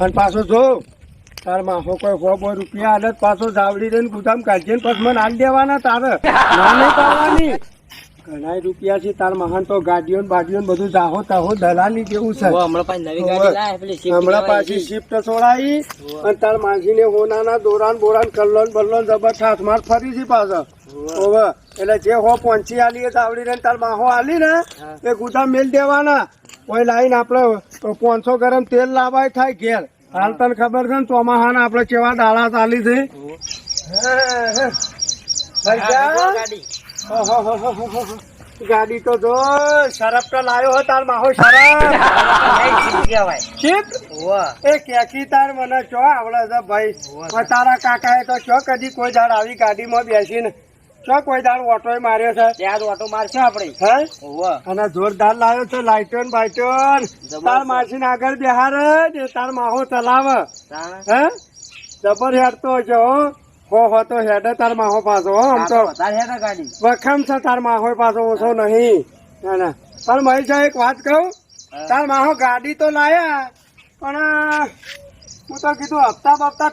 અને પાછો જો તાર માહો કોઈ 100 રૂપિયા આલે પાછો જાવડી દઈને ગુદામ કાઢીએ ને પછી મને આલી દેવાના તારે ના નહીં પાડવાની. ઘણા રૂપિયા છે તાર મહાન તો ગાડીઓ બાડીઓ બધું જાહો તાહો દલાલી જેવું છે. હમણાં પાછી શિફ્ટ છોડાઈ અને તાર માસીને હોનાના દોરાન બોરાન કલ્લોન બલ્લોન જબર ઠાઠમાર ફરી છે પાછો. હવે એટલે જે હો પહોંચી આલી એ તાવડી ને તાર માહો આલી ને એ ગુદામ મેલ દેવાના. કોઈ લાઈન આપડે 500 ગરમ તેલ લાવાય થાય ઘેર. હાલ તને ખબર છે ને ચોમાહાના આપડે કેવા દાડા ચાલી છે. ગાડી તો જો શરફ તો લાયો હો તાર માહો શરફ એ કેકી તાર મને ચો આવડે છે ભાઈ. તારા કાકા એ તો ચો કદી કોઈ દાડ આવી ગાડીમાં બેસીને ચો કોઈ દાડ ઓટો માર્યો છે. ત્યાં ઓટો મારશે આપડે. હે અને જોરદાર લાવ્યો છે લાઈટોન બાઈટોન. તાર માસી આગળ બેહાર જ તાર માહો ચલાવે. હે જબર હેડતો છે હો તો હેડે તાર માહો પાછો. આમ તો વખમ છે તાર માહો પાછો ઓછો નહીં. ના પણ મહેશ એક વાત કહું, તાર માહો ગાડી તો લાયા પણ હું તો કીધું હપ્તા બપ્તા